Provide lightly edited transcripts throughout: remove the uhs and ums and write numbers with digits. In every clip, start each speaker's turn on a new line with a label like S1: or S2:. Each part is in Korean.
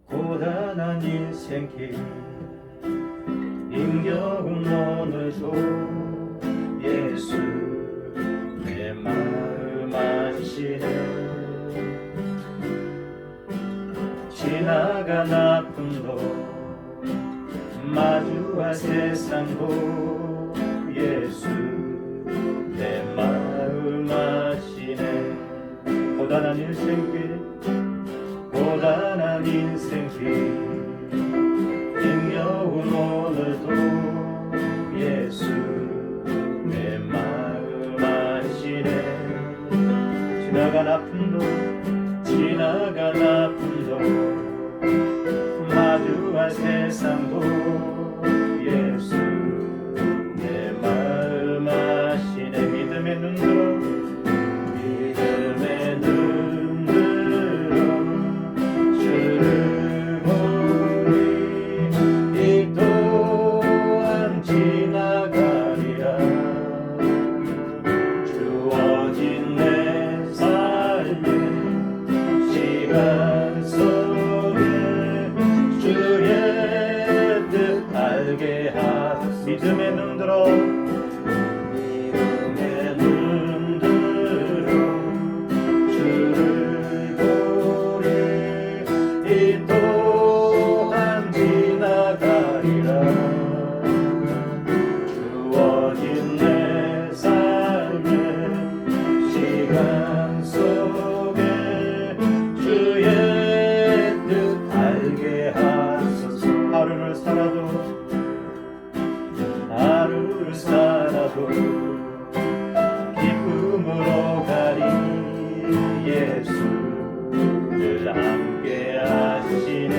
S1: 고단한 인생길 힘겨운 오늘도 예수 내 마음 아시네. 지나간 아픔도 마주할 세상도 예수 내 마음 아시네. 고단한 인생길 고단한 인생길 힘겨운 오늘도 예수 내 마음 아시네. 지나간 아픔도 마주할 세상도 예수 내 마음 아시네. 믿음의 눈으로 주를 보리. 이 또한 지나가리라. 주어진 내 삶의 시간 속에 주의 뜻 알게 하소서. 믿음의 눈들어 주를 보리. 이 또한 지나가리라. 주어진 내 삶의 시간 속에 주의 뜻 알게 하소서. 하루를 살아도 기쁨으로 가리. 예수 늘 함께 하시네.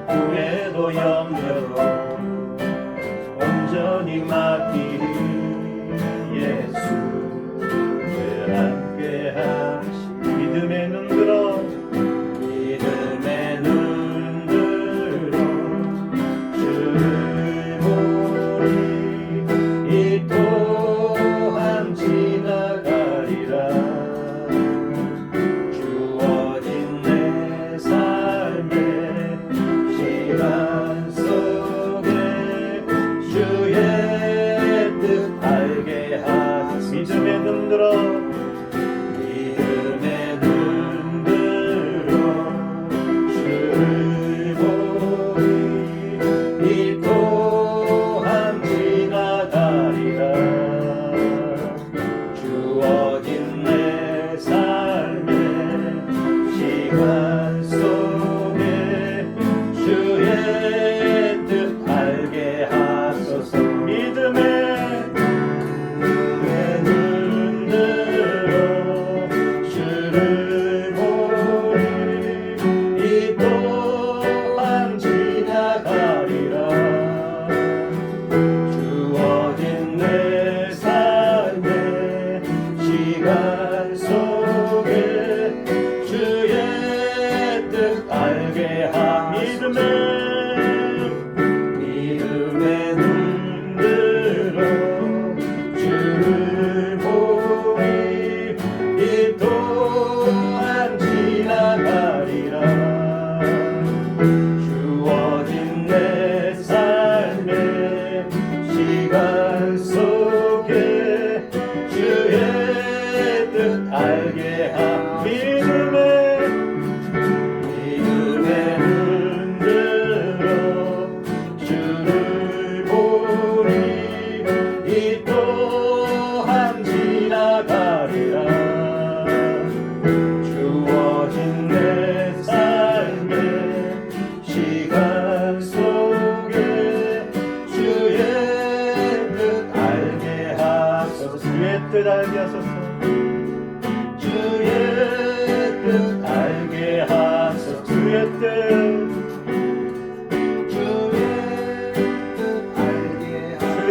S1: 후회도 염려도 온전히 맡기리. 예수 늘 함께 하시네. 믿음의 눈들어 주를 보리. 이 또한 지나가리라.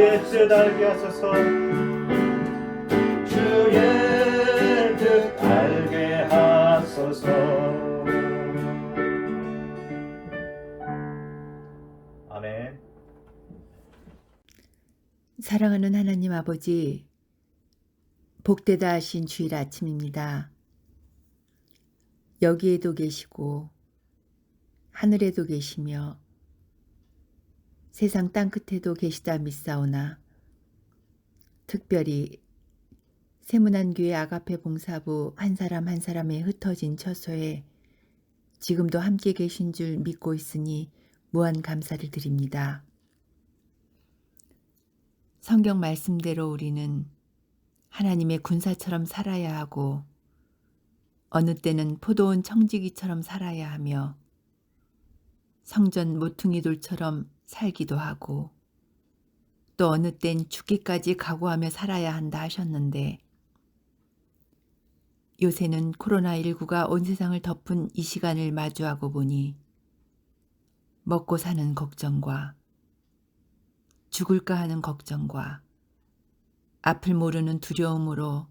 S1: 주의 뜻 알게 하소서. 주의 뜻 알게 하소서. 아멘.
S2: 사랑하는 하나님 아버지, 복되다 하신 주일 아침입니다. 여기에도 계시고 하늘에도 계시며 세상 땅끝에도 계시다 믿사오나 특별히 세문안교회 아가페 봉사부 한 사람 한 사람의 흩어진 처소에 지금도 함께 계신 줄 믿고 있으니 무한 감사를 드립니다. 성경 말씀대로 우리는 하나님의 군사처럼 살아야 하고 어느 때는 포도원 청지기처럼 살아야 하며 성전 모퉁이돌처럼 살기도 하고 또 어느 땐 죽기까지 각오하며 살아야 한다 하셨는데 요새는 코로나19가 온 세상을 덮은 이 시간을 마주하고 보니 먹고 사는 걱정과 죽을까 하는 걱정과 앞을 모르는 두려움으로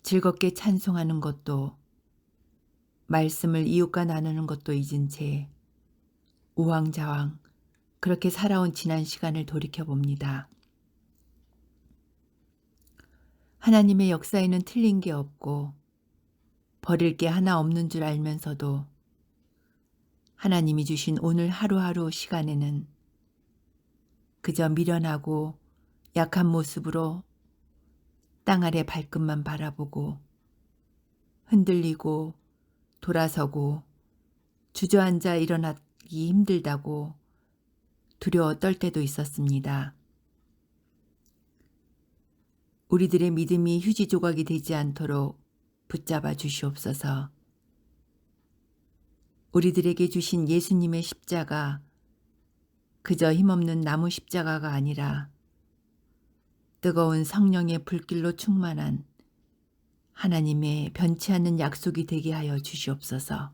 S2: 즐겁게 찬송하는 것도 말씀을 이웃과 나누는 것도 잊은 채 우왕좌왕 그렇게 살아온 지난 시간을 돌이켜봅니다. 하나님의 역사에는 틀린 게 없고 버릴 게 하나 없는 줄 알면서도 하나님이 주신 오늘 하루하루 시간에는 그저 미련하고 약한 모습으로 땅 아래 발끝만 바라보고 흔들리고 돌아서고 주저앉아 일어나기 힘들다고 두려워 떨 때도 있었습니다. 우리들의 믿음이 휴지 조각이 되지 않도록 붙잡아 주시옵소서. 우리들에게 주신 예수님의 십자가 그저 힘없는 나무 십자가가 아니라 뜨거운 성령의 불길로 충만한 하나님의 변치 않는 약속이 되게 하여 주시옵소서.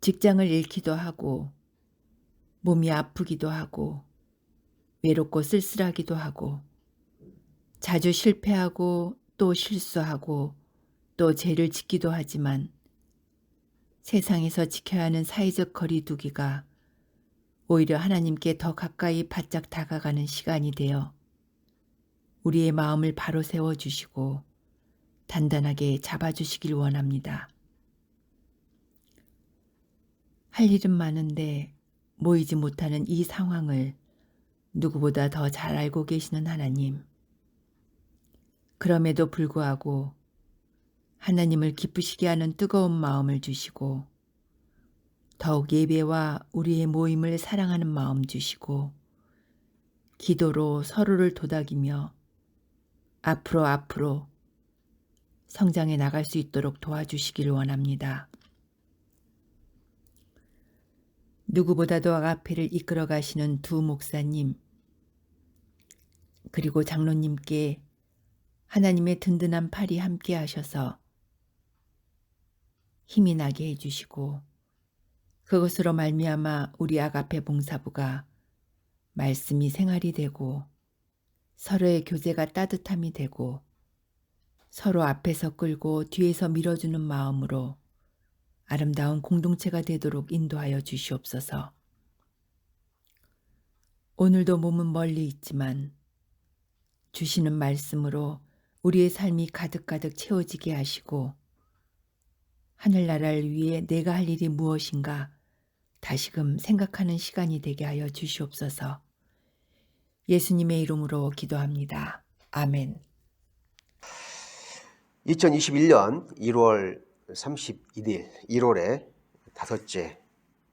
S2: 직장을 잃기도 하고 몸이 아프기도 하고 외롭고 쓸쓸하기도 하고 자주 실패하고 또 실수하고 또 죄를 짓기도 하지만 세상에서 지켜야 하는 사회적 거리두기가 오히려 하나님께 더 가까이 바짝 다가가는 시간이 되어 우리의 마음을 바로 세워주시고 단단하게 잡아주시길 원합니다. 할 일은 많은데 모이지 못하는 이 상황을 누구보다 더 잘 알고 계시는 하나님. 그럼에도 불구하고 하나님을 기쁘시게 하는 뜨거운 마음을 주시고 더욱 예배와 우리의 모임을 사랑하는 마음 주시고 기도로 서로를 도닥이며 앞으로 성장해 나갈 수 있도록 도와주시기를 원합니다. 누구보다도 아가페를 이끌어 가시는 두 목사님 그리고 장로님께 하나님의 든든한 팔이 함께 하셔서 힘이 나게 해주시고 그것으로 말미암아 우리 아가페 봉사부가 말씀이 생활이 되고 서로의 교제가 따뜻함이 되고 서로 앞에서 끌고 뒤에서 밀어주는 마음으로 아름다운 공동체가 되도록 인도하여 주시옵소서. 오늘도 몸은 멀리 있지만 주시는 말씀으로 우리의 삶이 가득가득 채워지게 하시고 하늘나라를 위해 내가 할 일이 무엇인가 다시금 생각하는 시간이 되게 하여 주시옵소서. 예수님의 이름으로 기도합니다. 아멘.
S3: 2021년 1월 31일 1월의 다섯째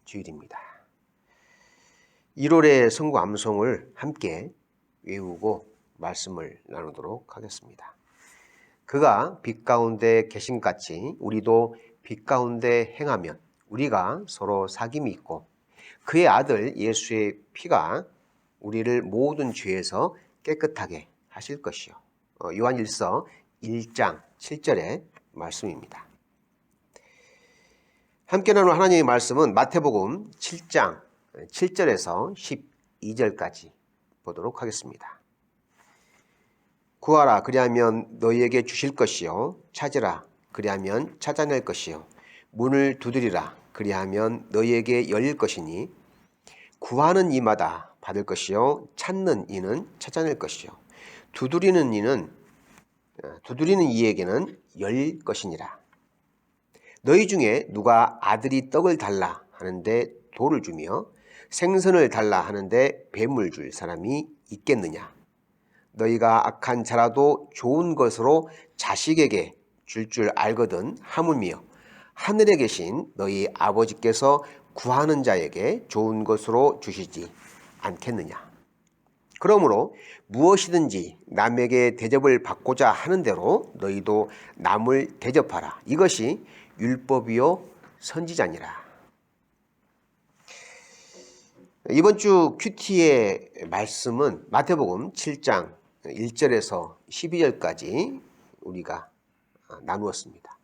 S3: 주일입니다. 1월의 성구 암송을 함께 외우고 말씀을 나누도록 하겠습니다. 그가 빛 가운데 계신같이 우리도 빛 가운데 행하면 우리가 서로 사귐이 있고 그의 아들 예수의 피가 우리를 모든 죄에서 깨끗하게 하실 것이요. 요한일서 1장 7절의 말씀입니다. 함께 나눌 하나님의 말씀은 마태복음 7장 7절에서 12절까지 보도록 하겠습니다. 구하라 그리하면 너희에게 주실 것이요 찾으라 그리하면 찾아낼 것이요 문을 두드리라 그리하면 너희에게 열릴 것이니 구하는 이마다 받을 것이요 찾는 이는 찾아낼 것이요 두드리는 이에게는 열릴 것이니라. 너희 중에 누가 아들이 떡을 달라 하는데 돌을 주며 생선을 달라 하는데 뱀을 줄 사람이 있겠느냐. 너희가 악한 자라도 좋은 것으로 자식에게 줄 알거든 하물며 하늘에 계신 너희 아버지께서 구하는 자에게 좋은 것으로 주시지 않겠느냐. 그러므로 무엇이든지 남에게 대접을 받고자 하는 대로 너희도 남을 대접하라. 이것이 율법이요 선지자니라. 이번 주 큐티의 말씀은 마태복음 7장 1절에서 12절까지 우리가 나누었습니다.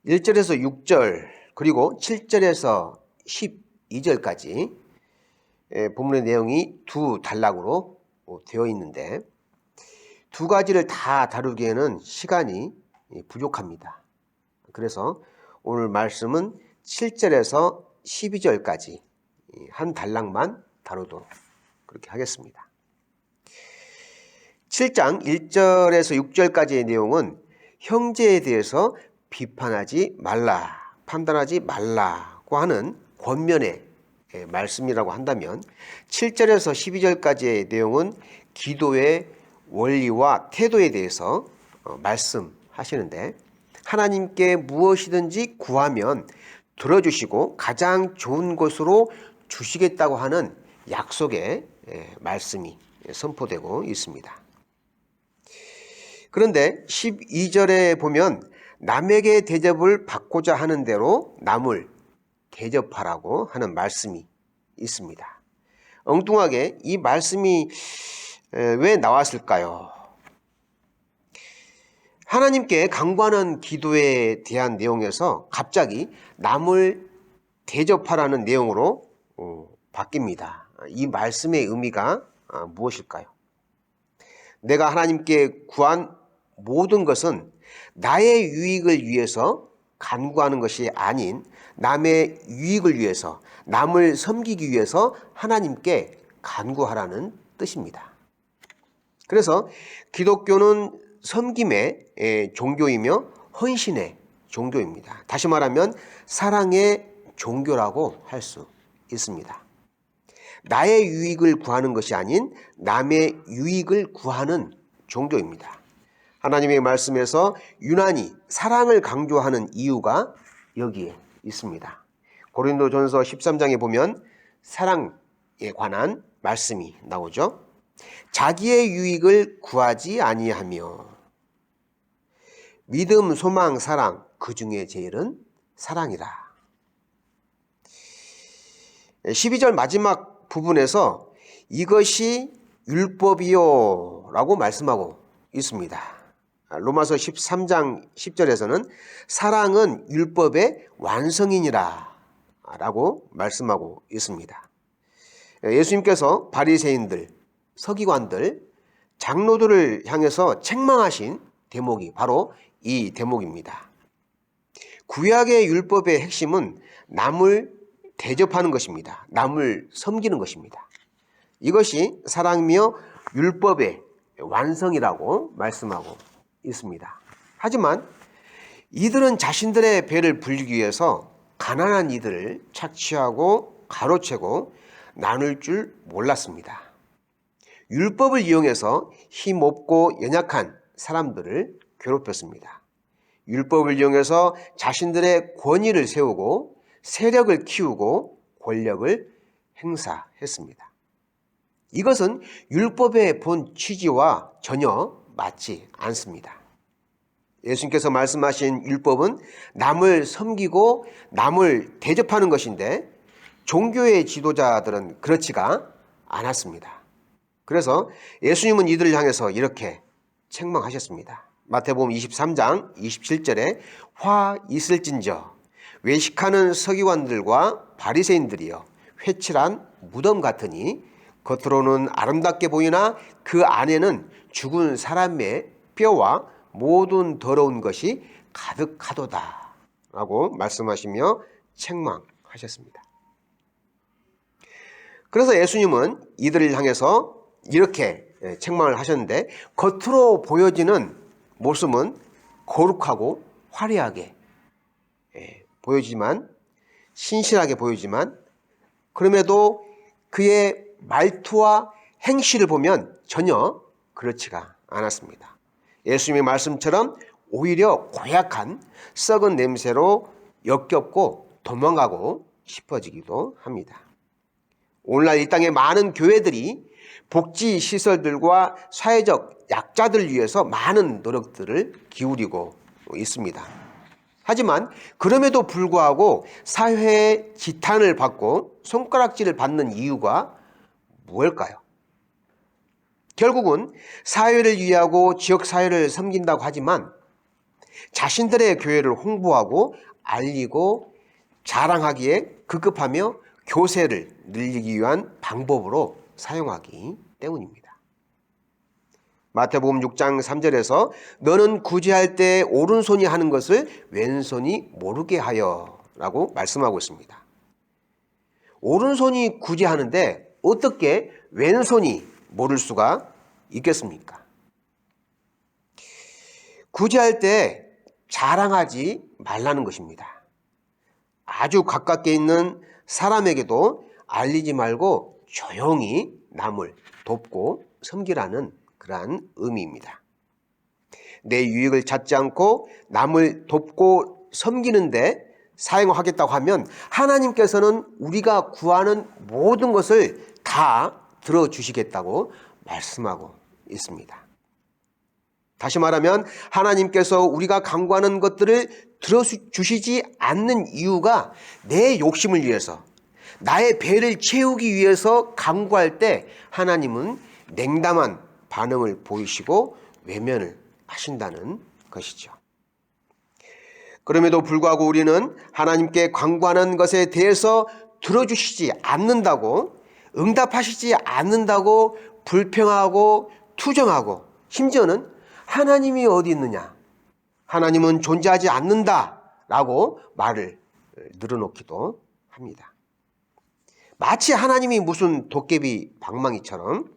S3: 1절에서 6절 그리고 7절에서 12절까지 본문의 내용이 두 단락으로 되어 있는데 두 가지를 다 다루기에는 시간이 부족합니다. 그래서 오늘 말씀은 7절에서 12절까지 한 단락만 다루도록 그렇게 하겠습니다. 7장 1절에서 6절까지의 내용은 형제에 대해서 비판하지 말라, 판단하지 말라고 하는 권면의 말씀이라고 한다면 7절에서 12절까지의 내용은 기도의 원리와 태도에 대해서 말씀하시는데 하나님께 무엇이든지 구하면 들어주시고 가장 좋은 것으로 주시겠다고 하는 약속의 말씀이 선포되고 있습니다. 그런데 12절에 보면 남에게 대접을 받고자 하는 대로 남을 대접하라고 하는 말씀이 있습니다. 엉뚱하게 이 말씀이 왜 나왔을까요? 하나님께 간구하는 기도에 대한 내용에서 갑자기 남을 대접하라는 내용으로 바뀝니다. 이 말씀의 의미가 무엇일까요? 내가 하나님께 구한 모든 것은 나의 유익을 위해서 간구하는 것이 아닌 남의 유익을 위해서, 남을 섬기기 위해서 하나님께 간구하라는 뜻입니다. 그래서 기독교는 섬김의 종교이며 헌신의 종교입니다. 다시 말하면 사랑의 종교라고 할 수 있습니다. 나의 유익을 구하는 것이 아닌 남의 유익을 구하는 종교입니다. 하나님의 말씀에서 유난히 사랑을 강조하는 이유가 여기에 있습니다. 고린도전서 13장에 보면 사랑에 관한 말씀이 나오죠. 자기의 유익을 구하지 아니하며 믿음, 소망, 사랑 그 중에 제일은 사랑이라. 12절 마지막 부분에서 이것이 율법이요 라고 말씀하고 있습니다. 로마서 13장 10절에서는 사랑은 율법의 완성이니라 라고 말씀하고 있습니다. 예수님께서 바리새인들, 서기관들, 장로들을 향해서 책망하신 대목이 바로 이 대목입니다. 구약의 율법의 핵심은 남을 대접하는 것입니다. 남을 섬기는 것입니다. 이것이 사랑이며 율법의 완성이라고 말씀하고 있습니다. 하지만 이들은 자신들의 배를 불리기 위해서 가난한 이들을 착취하고 가로채고 나눌 줄 몰랐습니다. 율법을 이용해서 힘없고 연약한 사람들을 괴롭혔습니다. 율법을 이용해서 자신들의 권위를 세우고 세력을 키우고 권력을 행사했습니다. 이것은 율법의 본 취지와 전혀 맞지 않습니다. 예수님께서 말씀하신 율법은 남을 섬기고 남을 대접하는 것인데 종교의 지도자들은 그렇지가 않았습니다. 그래서 예수님은 이들을 향해서 이렇게 책망하셨습니다. 마태복음 23장 27절에 화 있을진저 외식하는 서기관들과 바리새인들이여 회칠한 무덤 같으니 겉으로는 아름답게 보이나 그 안에는 죽은 사람의 뼈와 모든 더러운 것이 가득하도다 라고 말씀하시며 책망하셨습니다. 그래서 예수님은 이들을 향해서 이렇게 책망을 하셨는데, 겉으로 보여지는 모습은 거룩하고 화려하게 보여지만, 신실하게 보이지만, 그럼에도 그의 말투와 행실을 보면 전혀 그렇지가 않았습니다. 예수님의 말씀처럼 오히려 고약한 썩은 냄새로 역겹고 도망가고 싶어지기도 합니다. 오늘날 이 땅의 많은 교회들이 복지시설들과 사회적 약자들을 위해서 많은 노력들을 기울이고 있습니다. 하지만 그럼에도 불구하고 사회의 지탄을 받고 손가락질을 받는 이유가 무엇일까요? 결국은 사회를 위하고 지역사회를 섬긴다고 하지만 자신들의 교회를 홍보하고 알리고 자랑하기에 급급하며 교세를 늘리기 위한 방법으로 사용하기 때문입니다. 마태복음 6장 3절에서 너는 구제할 때 오른손이 하는 것을 왼손이 모르게 하여 라고 말씀하고 있습니다. 오른손이 구제하는데 어떻게 왼손이 모를 수가 있겠습니까? 구제할 때 자랑하지 말라는 것입니다. 아주 가깝게 있는 사람에게도 알리지 말고 조용히 남을 돕고 섬기라는 그러한 의미입니다. 내 유익을 찾지 않고 남을 돕고 섬기는데 사용하겠다고 하면 하나님께서는 우리가 구하는 모든 것을 다 들어주시겠다고 말씀하고 있습니다. 다시 말하면 하나님께서 우리가 간구하는 것들을 들어주시지 않는 이유가 내 욕심을 위해서, 나의 배를 채우기 위해서 간구할 때 하나님은 냉담한 반응을 보이시고 외면을 하신다는 것이죠. 그럼에도 불구하고 우리는 하나님께 간구하는 것에 대해서 들어주시지 않는다고, 응답하시지 않는다고 불평하고 투정하고, 심지어는 하나님이 어디 있느냐, 하나님은 존재하지 않는다라고 말을 늘어놓기도 합니다. 마치 하나님이 무슨 도깨비 방망이처럼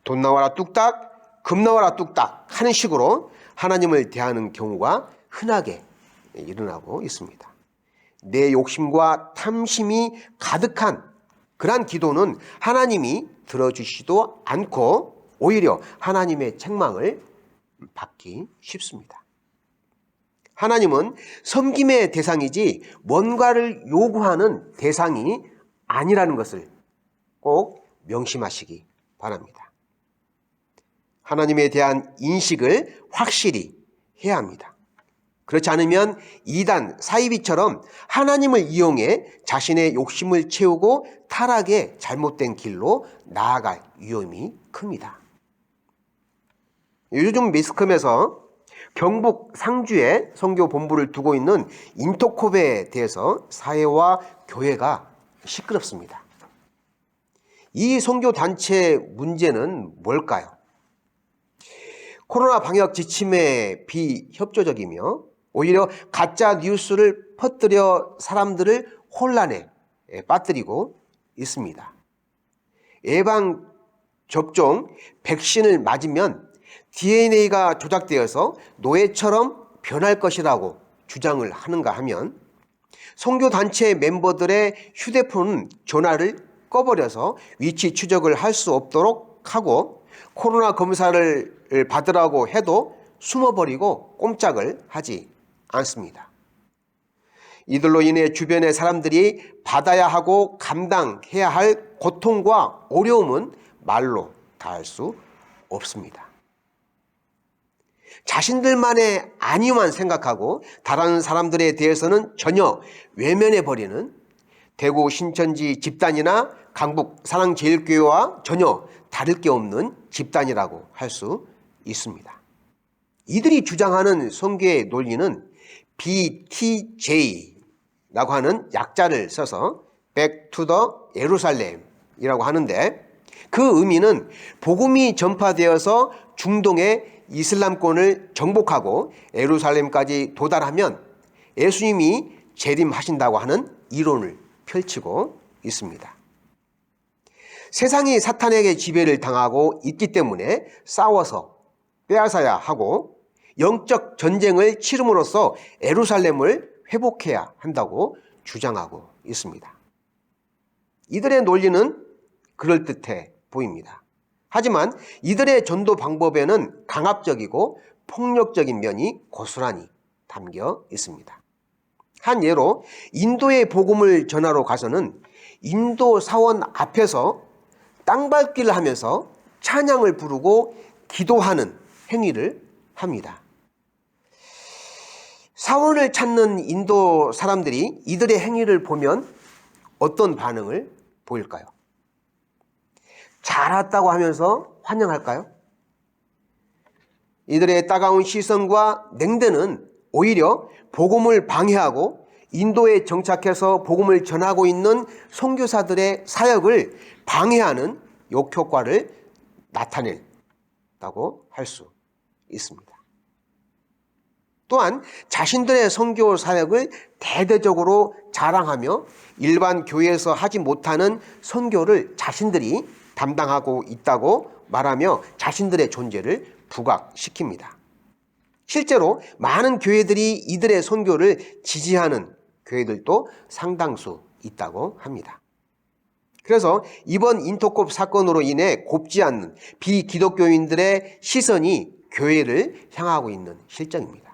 S3: 돈 나와라 뚝딱, 금 나와라 뚝딱 하는 식으로 하나님을 대하는 경우가 흔하게 일어나고 있습니다. 내 욕심과 탐심이 가득한 그러한 기도는 하나님이 들어주시지도 않고 오히려 하나님의 책망을 받기 쉽습니다. 하나님은 섬김의 대상이지 뭔가를 요구하는 대상이 아니라는 것을 꼭 명심하시기 바랍니다. 하나님에 대한 인식을 확실히 해야 합니다. 그렇지 않으면 이단 사이비처럼 하나님을 이용해 자신의 욕심을 채우고 타락의 잘못된 길로 나아갈 위험이 큽니다. 요즘 미스컴에서 경북 상주에 선교 본부를 두고 있는 인터콥에 대해서 사회와 교회가 시끄럽습니다. 이 선교 단체 문제는 뭘까요? 코로나 방역 지침에 비협조적이며 오히려 가짜 뉴스를 퍼뜨려 사람들을 혼란에 빠뜨리고 있습니다. 예방 접종 백신을 맞으면 DNA가 조작되어서 노예처럼 변할 것이라고 주장을 하는가 하면 선교단체 멤버들의 휴대폰 전화를 꺼버려서 위치 추적을 할 수 없도록 하고 코로나 검사를 받으라고 해도 숨어버리고 꼼짝을 하지 않습니다. 이들로 인해 주변의 사람들이 받아야 하고 감당해야 할 고통과 어려움은 말로 다할 수 없습니다. 자신들만의 안위만 생각하고 다른 사람들에 대해서는 전혀 외면해버리는 대구 신천지 집단이나 강북 사랑제일교회와 전혀 다를 게 없는 집단이라고 할 수 있습니다. 이들이 주장하는 선교의 논리는 BTJ, 라고 하는 약자를 써서 Back to the 예루살렘이라고 하는데, 그 의미는 복음이 전파되어서 중동의 이슬람권을 정복하고 예루살렘까지 도달하면 예수님이 재림하신다고 하는 이론을 펼치고 있습니다. 세상이 사탄에게 지배를 당하고 있기 때문에 싸워서 빼앗아야 하고 영적 전쟁을 치름으로써 예루살렘을 회복해야 한다고 주장하고 있습니다. 이들의 논리는 그럴듯해 보입니다. 하지만 이들의 전도 방법에는 강압적이고 폭력적인 면이 고스란히 담겨 있습니다. 한 예로 인도의 복음을 전하러 가서는 인도 사원 앞에서 땅밟기를 하면서 찬양을 부르고 기도하는 행위를 합니다. 사원을 찾는 인도 사람들이 이들의 행위를 보면 어떤 반응을 보일까요? 잘 왔다고 하면서 환영할까요? 이들의 따가운 시선과 냉대는 오히려 복음을 방해하고 인도에 정착해서 복음을 전하고 있는 선교사들의 사역을 방해하는 역효과를 나타낸다고 할 수 있습니다. 또한 자신들의 선교 사역을 대대적으로 자랑하며 일반 교회에서 하지 못하는 선교를 자신들이 담당하고 있다고 말하며 자신들의 존재를 부각시킵니다. 실제로 많은 교회들이 이들의 선교를 지지하는 교회들도 상당수 있다고 합니다. 그래서 이번 인터콥 사건으로 인해 곱지 않는 비기독교인들의 시선이 교회를 향하고 있는 실정입니다.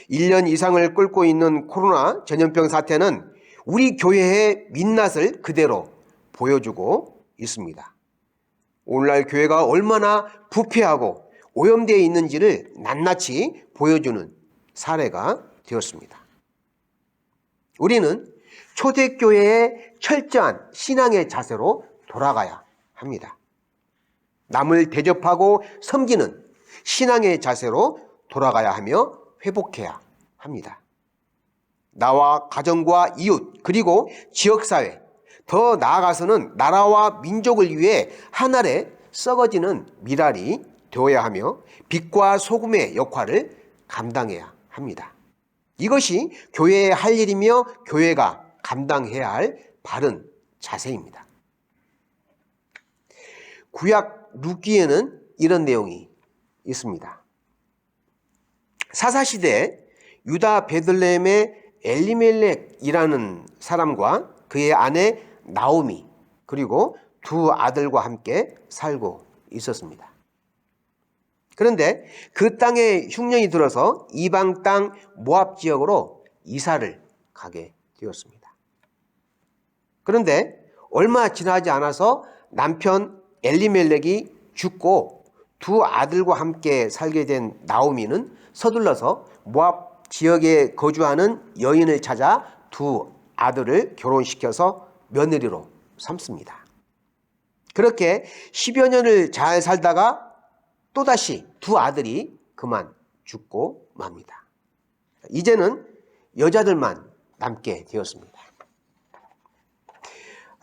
S3: 1년 이상을 끓고 있는 코로나 전염병 사태는 우리 교회의 민낯을 그대로 보여주고 있습니다. 오늘날 교회가 얼마나 부패하고 오염되어 있는지를 낱낱이 보여주는 사례가 되었습니다. 우리는 초대교회의 철저한 신앙의 자세로 돌아가야 합니다. 남을 대접하고 섬기는 신앙의 자세로 돌아가야 하며 회복해야 합니다. 나와 가정과 이웃 그리고 지역사회, 더 나아가서는 나라와 민족을 위해 하늘에 썩어지는 미랄이 되어야 하며 빛과 소금의 역할을 감당해야 합니다. 이것이 교회의 할 일이며 교회가 감당해야 할 바른 자세입니다. 구약 룻기에는 이런 내용이 있습니다. 사사시대에 유다 베들레헴의 엘리멜렉이라는 사람과 그의 아내 나오미 그리고 두 아들과 함께 살고 있었습니다. 그런데 그 땅에 흉년이 들어서 이방 땅 모압 지역으로 이사를 가게 되었습니다. 그런데 얼마 지나지 않아서 남편 엘리멜렉이 죽고 두 아들과 함께 살게 된 나오미는 서둘러서 모압 지역에 거주하는 여인을 찾아 두 아들을 결혼시켜서 며느리로 삼습니다. 그렇게 10여 년을 잘 살다가 또다시 두 아들이 그만 죽고 맙니다. 이제는 여자들만 남게 되었습니다.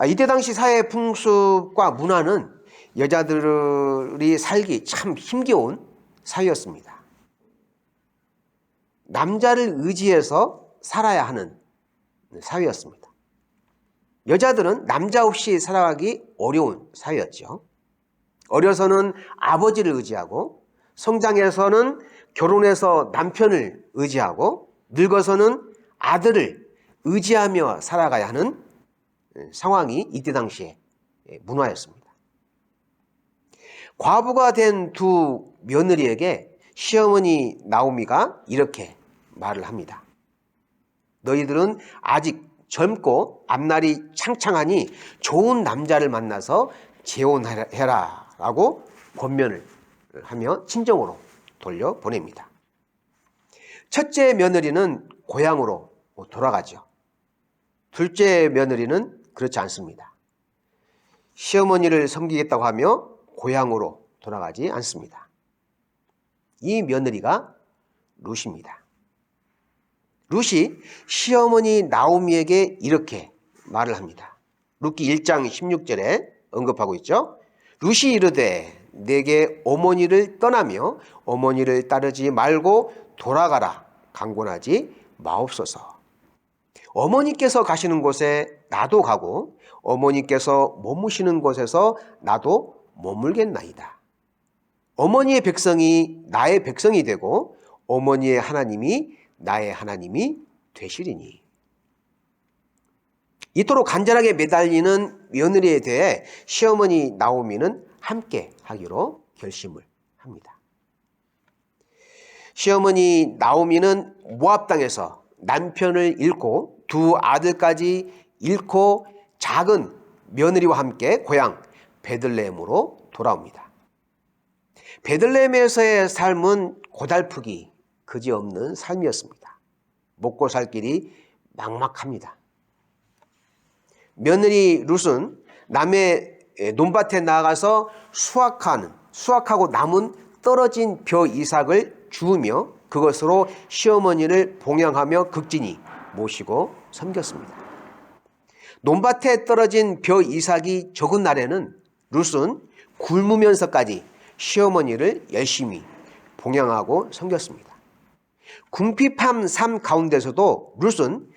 S3: 이때 당시 사회 풍습과 문화는 여자들이 살기 참 힘겨운 사회였습니다. 남자를 의지해서 살아야 하는 사회였습니다. 여자들은 남자 없이 살아가기 어려운 사회였죠. 어려서는 아버지를 의지하고 성장해서는 결혼해서 남편을 의지하고 늙어서는 아들을 의지하며 살아가야 하는 상황이 이때 당시의 문화였습니다. 과부가 된 두 며느리에게 시어머니 나오미가 이렇게 말을 합니다. 너희들은 아직 젊고 앞날이 창창하니 좋은 남자를 만나서 재혼해라 라고 권면을 하며 친정으로 돌려보냅니다. 첫째 며느리는 고향으로 돌아가죠. 둘째 며느리는 그렇지 않습니다. 시어머니를 섬기겠다고 하며 고향으로 돌아가지 않습니다. 이 며느리가 룻입니다. 룻이 시어머니 나오미에게 이렇게 말을 합니다. 룻기 1장 16절에 언급하고 있죠. 룻이 이르되 내게 어머니를 떠나며 어머니를 따르지 말고 돌아가라 강권하지 마옵소서. 어머니께서 가시는 곳에 나도 가고 어머니께서 머무시는 곳에서 나도 머물겠나이다. 어머니의 백성이 나의 백성이 되고 어머니의 하나님이 나의 하나님이 되시리니. 이토록 간절하게 매달리는 며느리에 대해 시어머니 나오미는 함께 하기로 결심을 합니다. 시어머니 나오미는 모압 땅에서 남편을 잃고 두 아들까지 잃고 작은 며느리와 함께 고향 베들레헴으로 돌아옵니다. 베들레헴에서의 삶은 고달프기 그지없는 삶이었습니다. 먹고 살 길이 막막합니다. 며느리 룻은 남의 논밭에 나가서 수확하고 남은 떨어진 벼 이삭을 주우며 그것으로 시어머니를 봉양하며 극진히 모시고 섬겼습니다. 논밭에 떨어진 벼 이삭이 적은 날에는 룻은 굶으면서까지 시어머니를 열심히 봉양하고 섬겼습니다. 궁핍한 삶 가운데서도 룻은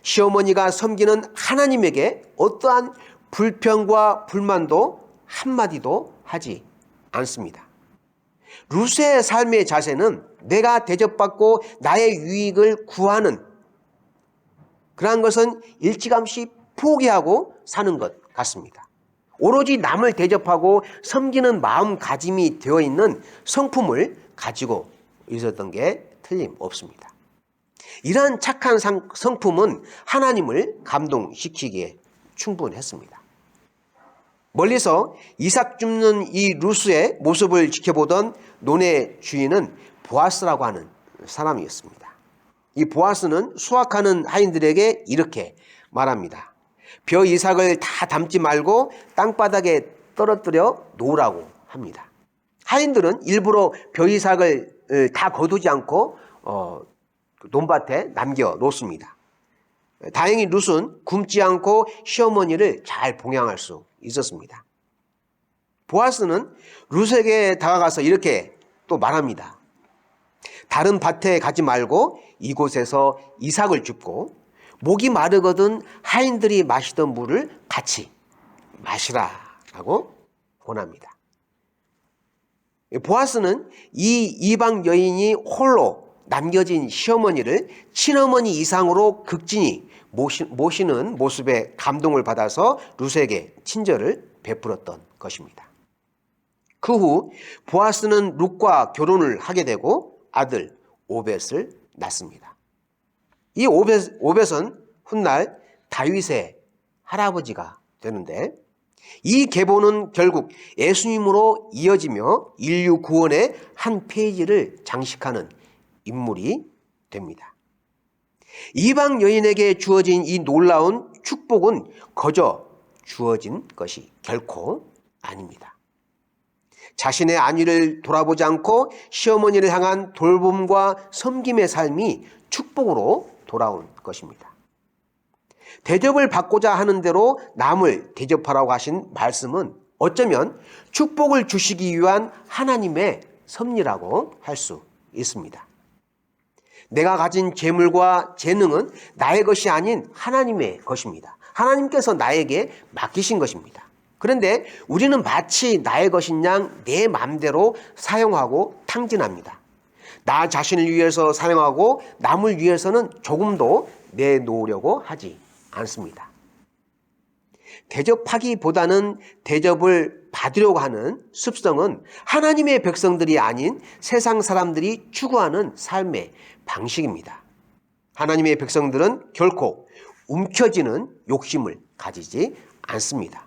S3: 시어머니가 섬기는 하나님에게 어떠한 불평과 불만도 한마디도 하지 않습니다. 룻의 삶의 자세는 내가 대접받고 나의 유익을 구하는 그러한 것은 일찌감치 포기하고 사는 것 같습니다. 오로지 남을 대접하고 섬기는 마음가짐이 되어 있는 성품을 가지고 있었던 게 틀림없습니다. 이러한 착한 성품은 하나님을 감동시키기에 충분했습니다. 멀리서 이삭 줍는 이 룻의 모습을 지켜보던 논의 주인은 보아스라고 하는 사람이었습니다. 이 보아스는 수확하는 하인들에게 이렇게 말합니다. 벼 이삭을 다 담지 말고 땅바닥에 떨어뜨려 놓으라고 합니다. 하인들은 일부러 벼 이삭을 다 거두지 않고 논밭에 남겨 놓습니다. 다행히 룻은 굶지 않고 시어머니를 잘 봉양할 수 있었습니다. 보아스는 룻에게 다가가서 이렇게 또 말합니다. 다른 밭에 가지 말고 이곳에서 이삭을 줍고 목이 마르거든 하인들이 마시던 물을 같이 마시라라고 권합니다. 보아스는 이 이방 여인이 홀로 남겨진 시어머니를 친어머니 이상으로 극진히 모시는 모습에 감동을 받아서 룻에게 친절을 베풀었던 것입니다. 그 후 보아스는 룻과 결혼을 하게 되고 아들 오벳을 낳습니다. 이 오벳은 훗날 다윗의 할아버지가 되는데 이 계보는 결국 예수님으로 이어지며 인류 구원의 한 페이지를 장식하는 인물이 됩니다. 이방 여인에게 주어진 이 놀라운 축복은 거저 주어진 것이 결코 아닙니다. 자신의 안위를 돌아보지 않고 시어머니를 향한 돌봄과 섬김의 삶이 축복으로 돌아온 것입니다. 대접을 받고자 하는 대로 남을 대접하라고 하신 말씀은 어쩌면 축복을 주시기 위한 하나님의 섭리라고 할 수 있습니다. 내가 가진 재물과 재능은 나의 것이 아닌 하나님의 것입니다. 하나님께서 나에게 맡기신 것입니다. 그런데 우리는 마치 나의 것인 양 내 마음대로 사용하고 탕진합니다. 나 자신을 위해서 사용하고 남을 위해서는 조금도 내놓으려고 하지 않습니다. 대접하기보다는 대접을 받으려고 하는 습성은 하나님의 백성들이 아닌 세상 사람들이 추구하는 삶의 방식입니다. 하나님의 백성들은 결코 움켜쥐는 욕심을 가지지 않습니다.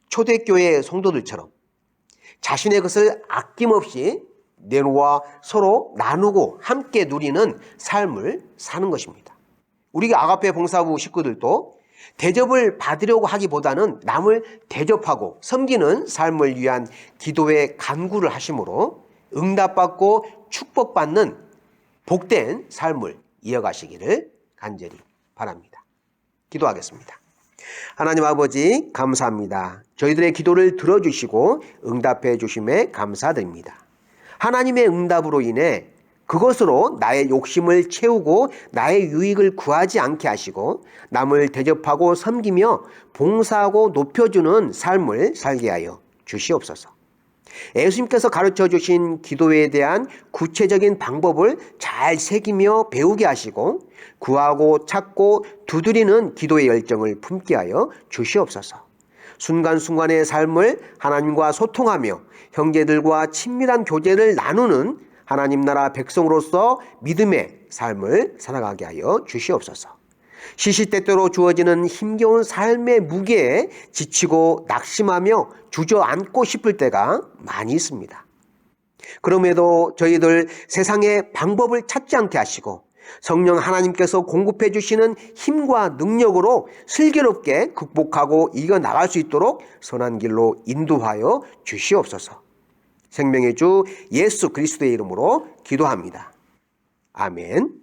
S3: 초대교회 성도들처럼 자신의 것을 아낌없이 내놓아 서로 나누고 함께 누리는 삶을 사는 것입니다. 우리 아가페 봉사부 식구들도 대접을 받으려고 하기보다는 남을 대접하고 섬기는 삶을 위한 기도에 간구를 하심으로 응답받고 축복받는 복된 삶을 이어가시기를 간절히 바랍니다. 기도하겠습니다. 하나님 아버지 감사합니다. 저희들의 기도를 들어주시고 응답해 주심에 감사드립니다. 하나님의 응답으로 인해 그것으로 나의 욕심을 채우고 나의 유익을 구하지 않게 하시고 남을 대접하고 섬기며 봉사하고 높여주는 삶을 살게 하여 주시옵소서. 예수님께서 가르쳐 주신 기도에 대한 구체적인 방법을 잘 새기며 배우게 하시고 구하고 찾고 두드리는 기도의 열정을 품게 하여 주시옵소서. 순간순간의 삶을 하나님과 소통하며 형제들과 친밀한 교제를 나누는 하나님 나라 백성으로서 믿음의 삶을 살아가게 하여 주시옵소서. 시시때때로 주어지는 힘겨운 삶의 무게에 지치고 낙심하며 주저앉고 싶을 때가 많이 있습니다. 그럼에도 저희들 세상의 방법을 찾지 않게 하시고 성령 하나님께서 공급해 주시는 힘과 능력으로 슬기롭게 극복하고 이겨나갈 수 있도록 선한 길로 인도하여 주시옵소서. 생명의 주 예수 그리스도의 이름으로 기도합니다. 아멘.